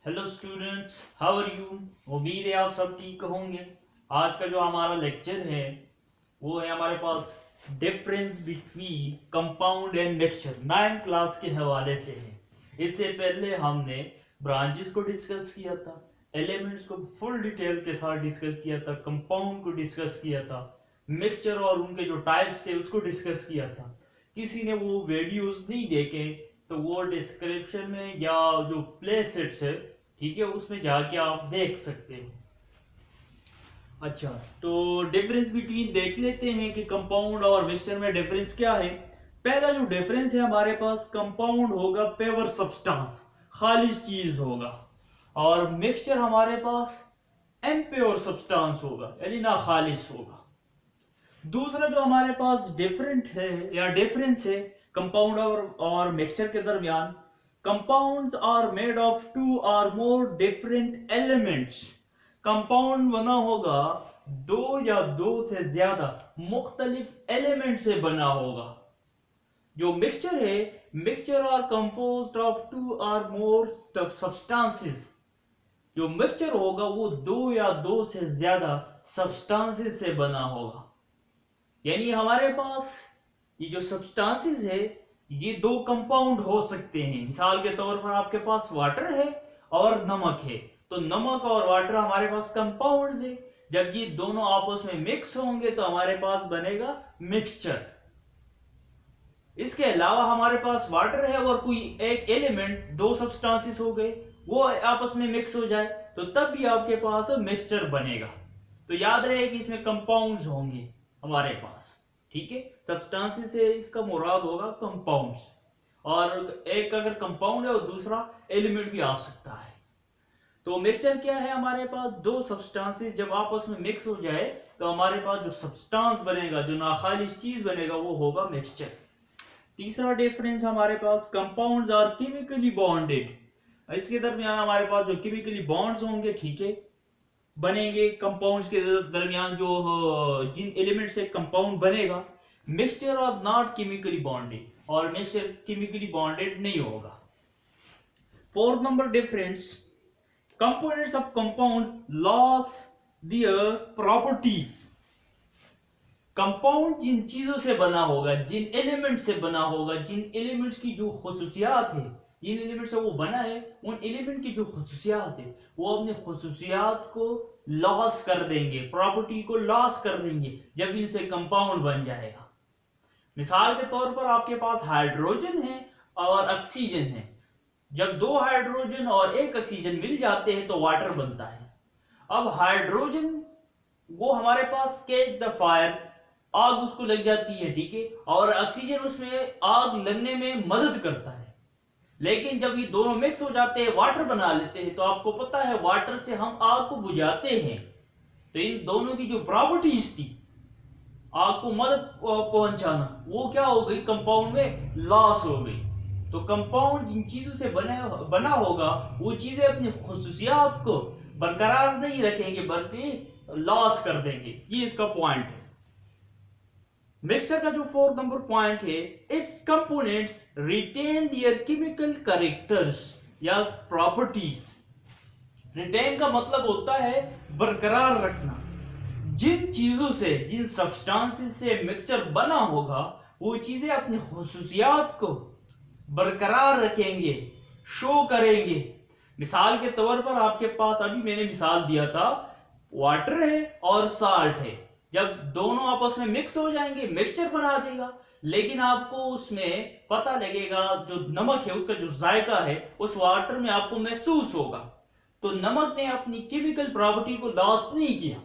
Hello students, how are you. उम्मीद है आप सब ठीक होंगे। आज का जो हमारा लेक्चर है वो है हमारे पास difference between compound and mixture 9th class के हवाले से है। इससे पहले हमने ब्रांचेस को डिस्कस किया था, एलिमेंट्स को फुल डिटेल के साथ डिस्कस किया था, कंपाउंड को डिस्कस किया था, मिक्सचर और उनके जो टाइप्स थे उसको डिस्कस किया था। किसी ने वो वीडियोस नहीं देखे तो वो डिस्क्रिप्शन में या जो प्ले सेट्स है, ठीक है, उसमें जाके आप देख सकते हो। अच्छा, तो डिफरेंस बिटवीन देख लेते हैं कि कंपाउंड और मिक्सचर में डिफरेंस क्या है। पहला जो डिफरेंस है हमारे पास, कंपाउंड होगा प्योर सब्सटेंस, खालिश चीज होगा, और मिक्सचर हमारे पास इम्प्योर सब्सटेंस होगा यानी ना खालिश होगा। दूसरा जो हमारे पास डिफरेंट है या डिफरेंस है कंपाउंड और मिक्सचर के दरमियान, compounds are made of two or more different elements. Compound बना होगा दो या दो से ज्यादा मुख्तलिफ एलिमेंट से बना होगा। जो मिक्सचर है, mixture are composed of two or more substances. जो मिक्सचर होगा वो दो या दो से ज्यादा सब्सटेंसेस से बना होगा। यानी हमारे पास ये जो सब्सटेंसेस है ये दो कंपाउंड हो सकते हैं। मिसाल के तौर पर आपके पास वाटर है और नमक है, तो नमक और वाटर हमारे पास कंपाउंड्स है। जब ये दोनों आपस में मिक्स होंगे तो हमारे पास बनेगा मिक्सचर। इसके अलावा हमारे पास वाटर है और कोई एक एलिमेंट, दो सब्सटेंसेस हो गए, वो आपस में मिक्स हो जाए तो तब भी आपके पास मिक्सचर बनेगा। तो याद रहे कि इसमें कंपाउंड्स होंगे हमारे पास, ठीक है। सब्सटेंसेस से इसका मुराद होगा कंपाउंड्स, और एक अगर कंपाउंड है और दूसरा एलिमेंट भी आ सकता है। तो मिक्सचर क्या है, हमारे पास दो सब्सटेंसेस जब आपस में मिक्स हो जाए तो हमारे पास जो सब्सटेंस बनेगा, जो नाखालिश चीज बनेगा, वो होगा मिक्सचर। तीसरा डिफरेंस हमारे पास, कंपाउंड्स आर केमिकली बॉन्डेड। इसके दरमियान हमारे पास जो केमिकली बॉन्ड्स होंगे, ठीक है, बनेंगे कंपाउंड्स के दरमियान, जो जिन एलिमेंट से कंपाउंड बनेगा। मिक्सचर और नॉट केमिकली बॉन्डेड, और मिक्सचर केमिकली बॉन्डेड नहीं होगा। Fourth number difference, components of compound loss their properties. Compound जिन चीजों से बना होगा, जिन एलिमेंट से बना होगा, जिन एलिमेंट्स की जो खुसूसियात है, जिन एलिमेंट से वो बना है, उन एलिमेंट की जो खुसूसियात है वो अपनी खुसूसियात को लॉस कर देंगे, प्रॉपर्टी को लॉस कर देंगे जब इनसे कंपाउंड बन जाएगा। मिसाल के तौर पर आपके पास हाइड्रोजन है और ऑक्सीजन है। जब दो हाइड्रोजन और एक ऑक्सीजन मिल जाते हैं तो वाटर बनता है। अब हाइड्रोजन वो हमारे पास कैच द फायर, आग उसको लग जाती है, ठीक है, और ऑक्सीजन उसमें आग लगने में मदद करता है। लेकिन जब ये दोनों मिक्स हो जाते हैं, वाटर बना लेते हैं, तो आपको पता है वाटर से हम आग को बुझाते हैं। तो इन दोनों की जो प्रॉपर्टीज थी, आग को मदद पहुंचाना, वो क्या हो गई, कंपाउंड में लॉस हो गई। तो कंपाउंड जिन चीजों से बना होगा वो चीजें अपनी खुसूसियात को बरकरार नहीं रखेंगे बल्कि लॉस कर देंगे। ये इसका पॉइंट है। मिक्सचर का जो फोर्थ नंबर पॉइंट है, its components retain their chemical characters या प्रॉपर्टीज। रिटेन का मतलब होता है बरकरार रखना। जिन चीजों से, जिन सब्सटेंसेस से मिक्सचर बना होगा वो चीजें अपनी खुसूसियात को बरकरार रखेंगे, शो करेंगे। मिसाल के तौर पर आपके पास अभी मैंने मिसाल दिया था, वाटर है और साल्ट है। जब दोनों आपस में मिक्स हो जाएंगे मिक्सचर बना देगा, लेकिन आपको उसमें पता लगेगा, जो नमक है उसका जो जायका है उस वाटर में आपको महसूस होगा। तो नमक ने अपनी केमिकल प्रॉपर्टी को लॉस नहीं किया।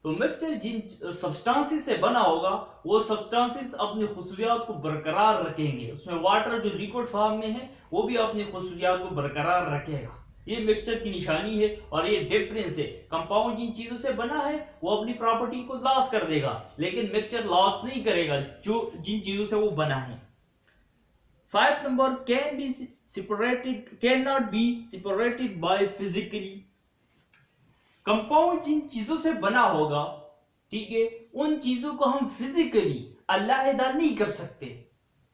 तो मिक्सचर जिन सब्सटेंसेस से बना होगा वो सब्सटेंसेस अपनी खुसूसियात को बरकरार रखेंगे। उसमें वाटर जो लिक्विड फॉर्म में है वो भी अपनी खुसूसियात को बरकरार रखेगा। ये मिक्सचर की निशानी है और ये डिफरेंस है। कंपाउंड जिन चीजों से बना है वो अपनी प्रॉपर्टी को लॉस कर देगा, लेकिन मिक्सचर लॉस नहीं करेगा जो जिन चीजों से वो बना है। Five number, can not be separated by physically. Compound जिन चीजों से बना होगा, ठीक है, उन चीजों को हम फिजिकली अलहदा नहीं कर सकते।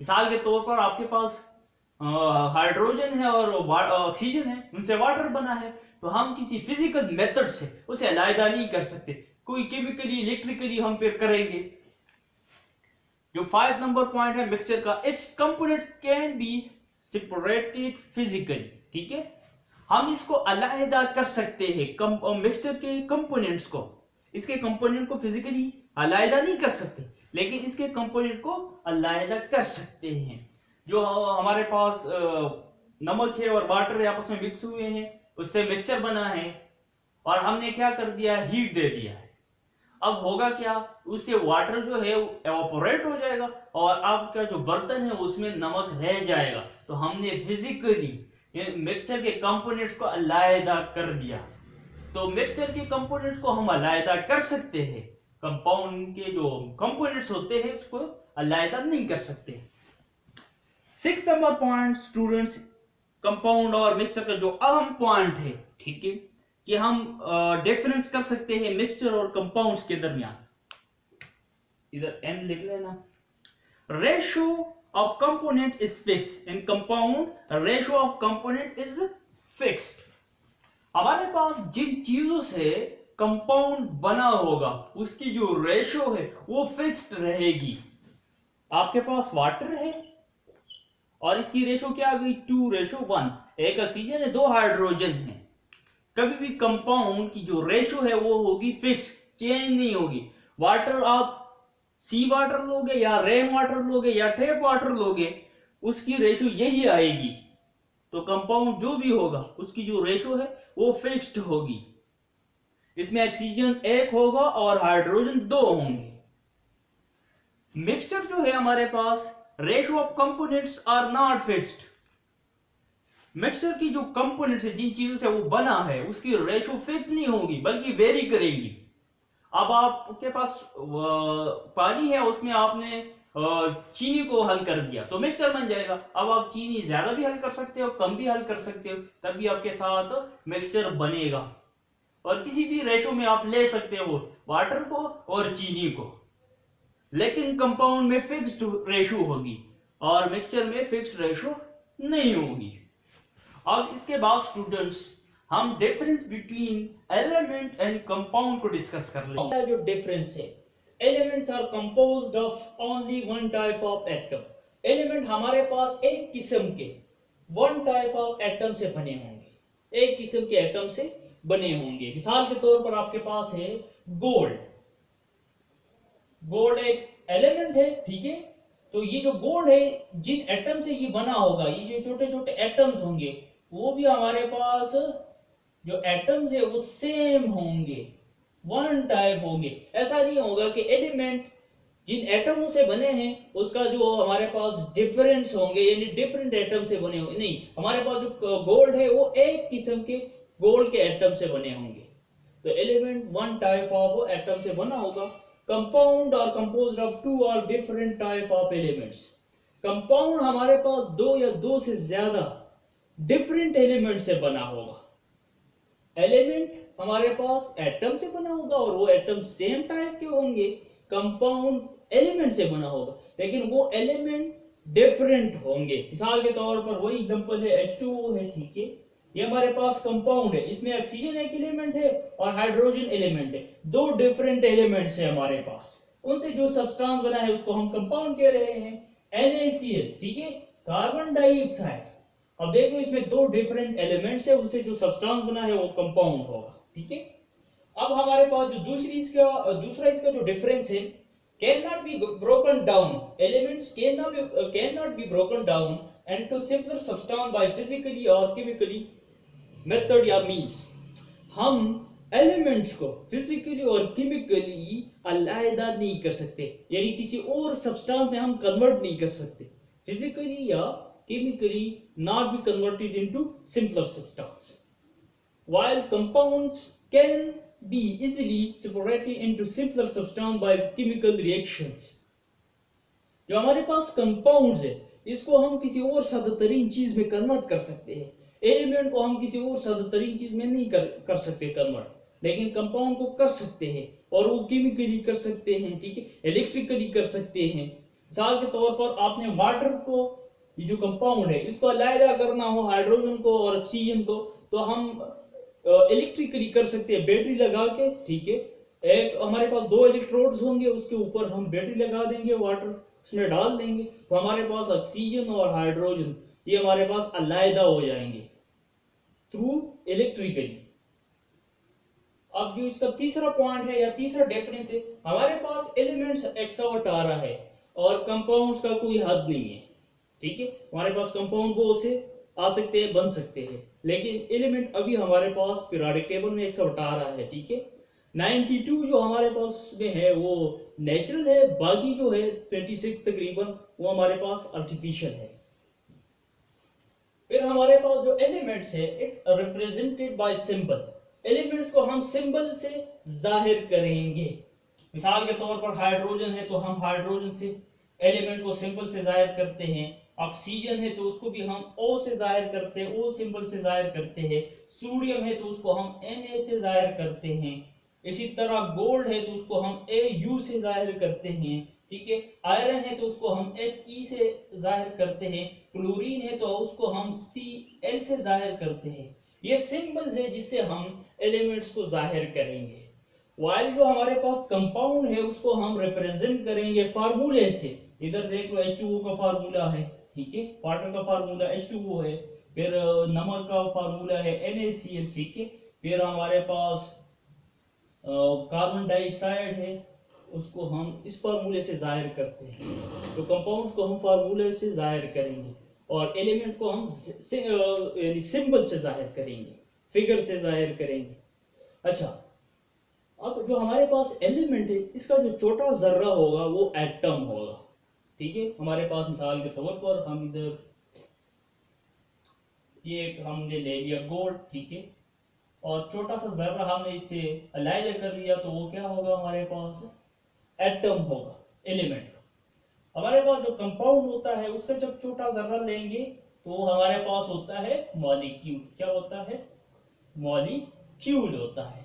मिसाल के तौर पर आपके पास हाइड्रोजन है और ऑक्सीजन है, उनसे वाटर बना है, तो हम किसी फिजिकल मेथड से उसे अलग नहीं कर सकते, कोई केमिकली इलेक्ट्रिकली हम फिर करेंगे। जो 5 नंबर पॉइंट है मिक्सचर का, it's component can be separated physically, ठीक है, हम इसको अलग कर सकते हैं मिक्सचर के कंपोनेंट्स को, इसके कंपोनेंट को फिजिकली अलग नहीं कर सकते, लेकिन इसके कंपोनेंट को अलग कर सकते हैं। जो हमारे पास नमक है और वाटर है आपस में मिक्स हुए हैं, उससे मिक्सचर बना है और हमने क्या कर दिया, हीट दे दिया है। अब होगा क्या, उससे वाटर जो है एवापोरेट हो जाएगा और आपका जो बर्तन है उसमें नमक रह जाएगा। तो हमने फिजिकली मिक्सचर के कंपोनेंट्स को अलग कर दिया। तो मिक्सचर के कंपोनेंट्स को हम अलग कर सकते हैं, कंपाउंड के जो कंपोनेंट्स होते हैं उसको अलग नहीं कर सकते। 6 नंबर पॉइंट स्टूडेंट्स, कंपाउंड और मिक्सचर का जो अहम पॉइंट है, ठीक है, कि हम डिफरेंस कर सकते हैं मिक्सचर और कंपाउंड्स के दरमियान। इधर एम लिख लेना। Ratio of component is fixed, in compound ratio of component is fixed. हमारे पास जिन चीजों से कंपाउंड बना होगा उसकी जो रेशियो है वो फिक्स्ड रहेगी। आपके पास वाटर है और इसकी रेशियो क्या आ गई, 2:1, एक ऑक्सीजन है, 2 हाइड्रोजन है। कभी भी कंपाउंड की जो रेशियो है वो होगी फिक्स, चेंज नहीं होगी। वाटर आप सी वाटर लोगे या रेन वाटर लोगे या टैप वाटर लोगे, उसकी रेशियो यही आएगी। तो कंपाउंड जो भी होगा उसकी जो रेशियो है वो फिक्स्ड होगी। इसमें ऑक्सीजन 1 होगा और हाइड्रोजन 2 होंगे। मिक्सचर जो है हमारे पास, ratio of components are not fixed. Mixture की जो कंपोनेंट्स है, जिन चीजों से वो बना है, उसकी रेशियो फिक्स नहीं होगी बल्कि वेरी करेगी। अब आपके पास पानी है, उसमें आपने चीनी को हल कर दिया तो मिक्सचर बन जाएगा। अब आप चीनी ज्यादा भी हल कर सकते हो, कम भी हल कर सकते हो, तभी आपके साथ मिक्सचर बनेगा। और किसी भी रेशियो में आप ले सकते हो वाटर को और चीनी को, लेकिन कंपाउंड में फिक्स्ड रेशियो होगी और मिक्सचर में फिक्स्ड रेशियो नहीं होगी। अब इसके बाद स्टूडेंट्स हम difference between element and compound को डिस्कस कर लेंगे। जो डिफरेंस है, elements are composed of only one type of atom. Element हमारे पास एक किस्म के वन टाइप ऑफ एटम से बने होंगे, एक किस्म के एटम से बने होंगे। मिसाल के तौर पर आपके पास है गोल्ड। गोल्ड एक एलिमेंट है, ठीक है। तो ये जो गोल्ड है, जिन एटम से ये बना होगा, ये जो छोटे छोटे एटम्स होंगे, वो भी हमारे पास जो एटम्स है वो सेम होंगे, वन टाइप होंगे। ऐसा नहीं होगा कि एलिमेंट जिन एटमों से बने हैं उसका जो हमारे पास डिफरेंस होंगे, यानी डिफरेंट एटम से बने होंगे। नहीं, हमारे पास जो गोल्ड है वो एक किस्म के गोल्ड के एटम से बने होंगे। तो element one type of atom से बना होगा। कंपाउंड आर कंपोज्ड ऑफ 2 और different type of elements. Compound हमारे पास 2 या 2 से ज्यादा डिफरेंट एलिमेंट से बना होगा। एलिमेंट हमारे पास एटम से बना होगा और वो एटम सेम टाइप के होंगे। कंपाउंड एलिमेंट से बना होगा लेकिन वो एलिमेंट डिफरेंट होंगे। मिसाल के तौर पर वही एग्जांपल है H2O है, ठीक है, ये हमारे पास कंपाउंड है, इसमें ऑक्सीजन एक एलिमेंट है और हाइड्रोजन एलिमेंट है। 2 डिफरेंट एलिमेंट्स है हमारे पास, उनसे जो सब्सटेंस बना है उसको हम कंपाउंड कह रहे हैं, NaCl, ठीक है, कार्बन डाइऑक्साइड। अब देखो इसमें 2 डिफरेंट एलिमेंट्स है, उनसे जो सब्सटेंस बना है वो कंपाउंड होगा, ठीक है। अब हमारे पास जो दूसरा इसका जो डिफरेंस है, can not be broken down, elements can not be broken down into simpler substance by physically or chemically method या means। हम एलिमेंट्स को फिजिकली और केमिकली अलग नहीं कर सकते, यानी किसी और सब्सटेंस में हम कन्वर्ट नहीं कर सकते। फिजिकली या chemically not be converted into simpler substance, while compounds can be easily separated into simpler substance by chemical reactions। जो हमारे पास कंपाउंड्स है इसको हम किसी और सादा तरीन चीज में कन्वर्ट कर सकते हैं। एलिमेंट को हम किसी और सादा तरीन चीज में नहीं कर सकते कन्वर्ट, लेकिन कंपाउंड को कर सकते हैं और वो केमिकली कर सकते हैं, ठीक है, इलेक्ट्रिकली कर सकते हैं। मिसाल के तौर पर आपने वाटर को ये जो कंपाउंड है इसको अलग करना हो हाइड्रोजन को और ऑक्सीजन को, तो हम इलेक्ट्रिकली कर सकते हैं बैटरी लगा के, ठीक है। एक हमारे पास दो इलेक्ट्रोड्स होंगे, उसके ऊपर हम बैटरी लगा देंगे, वाटर उसमें डाल देंगे, तो हमारे पास ऑक्सीजन और हाइड्रोजन ये हमारे पास अलग हो जाएंगे थ्रू इलेक्ट्रिकली। अब जो इसका तीसरा पॉइंट है या तीसरा डिफरेंस है, हमारे पास एलिमेंट्स 118 है और कंपाउंड्स का कोई हद नहीं है, ठीक है। हमारे पास कंपाउंड वो से आ सकते हैं, बन सकते हैं, लेकिन एलिमेंट अभी हमारे पास पीरियोडिक टेबल में 118 है, ठीक है। 92 जो हमारे पास उसमें है वो नेचुरल है, बाकी जो है 26 तकरीबन वो हमारे पास आर्टिफिशियल है। फिर हमारे पास जो एलिमेंट्स है it represented by symbol, elements को हम सिंबल से जाहिर करेंगे। मिसाल के तौर पर हाइड्रोजन है तो हम हाइड्रोजन से एलिमेंट को सिंबल से जाहिर करते हैं, ऑक्सीजन है तो उसको भी हम O से जाहिर करते हैं, O सिंबल से जाहिर करते हैं, सोडियम है तो उसको हम Na से जाहिर करते हैं, इसी तरह गोल्ड है तो उसको हम Au से जाहिर करते हैं, ठीक है। आयरन है तो उसको हम Fe से जाहिर करते हैं, क्लोरीन है तो उसको हम Cl से जाहिर करते हैं। ये सिंबल्स है जिससे हम एलिमेंट्स को जाहिर करेंगे। वाइल जो हमारे पास कंपाउंड है उसको हम रिप्रेजेंट करेंगे फार्मूले से। इधर देख लो H2O का फार्मूला है, ठीक है, वाटर का फार्मूला H2O है, फिर नमक का फार्मूला है NaCl, ठीक है, फिर हमारे पास कार्बन डाइऑक्साइड है उसको हम इस फार्मूले से जाहिर करते हैं। तो कंपाउंड्स को हम फार्मूले से जाहिर करेंगे और एलिमेंट को हम सिंबल से जाहिर करेंगे, फिगर से जाहिर करेंगे। अच्छा, अब जो हमारे पास एलिमेंट है इसका जो छोटा जर्रा होगा वो एटम होगा, ठीक है। हमारे पास मिसाल के तौर पर हम इधर ये हमने ले लिया गोल्ड, ठीक है, और छोटा सा जर्रा हमने इससे अलग कर लिया, तो वो क्या होगा हमारे पास एटम होगा एलिमेंट का। हमारे पास जो कंपाउंड होता है उसका जब छोटा जर्रा लेंगे तो हमारे पास होता है मॉलिक्यूल। क्या होता है? मॉलिक्यूल होता है।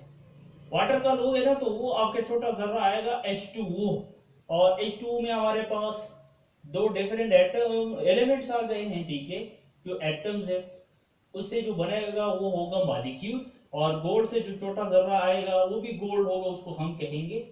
वाटर का लोगे ना तो वो आपके छोटा जर्रा आएगा H2O, और H2O में हमारे पास दो डिफरेंट एटम एलिमेंट्स आ गए हैं, ठीक है। जो एटम्स है उससे जो बनेगा वो होगा मॉलिक्यूल, और गोल्ड से जो छोटा जर्रा आएगा वो भी गोल्ड होगा, उसको हम कहेंगे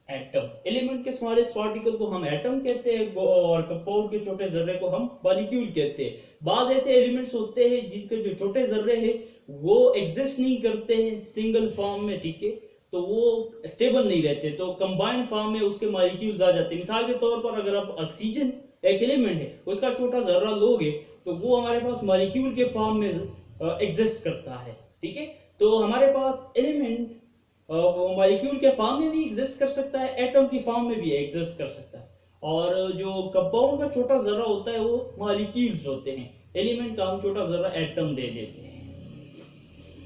एटम। एलिमेंट के स्मॉलेस्ट पार्टिकल को हम एटम कहते हैं और कंपाउंड के छोटे जर्रे को हम मॉलिक्यूल कहते हैं। बाद ऐसे एलिमेंट्स होते हैं जिनके जो छोटे जर्रे हैं वो एग्जिस्ट नहीं करते हैं सिंगल फॉर्म में, ठीक है, तो वो स्टेबल नहीं रहते, तो कंबाइंड फॉर्म में उसके मॉलिक्यूल्स आ जाते हैं। मिसाल के तौर पर अगर आप ऑक्सीजन एक एलिमेंट है उसका छोटा जर्रा लोगे तो वो हमारे पास मॉलिक्यूल के फॉर्म में एग्जिस्ट करता है, ठीक है। तो हमारे पास एलिमेंट मॉलिक्यूल के फॉर्म में भी एग्जिस्ट कर सकता है, एटम की फॉर्म में भी एग्जिस्ट कर सकता है, और जो कंपाउंड का छोटा जर्रा होता है वो मॉलिक्यूल्स होते हैं, एलिमेंट का हम छोटा जर्रा एटम दे देते हैं।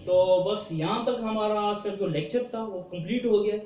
तो बस यहाँ तक हमारा आज का जो लेक्चर था वो कंप्लीट हो गया।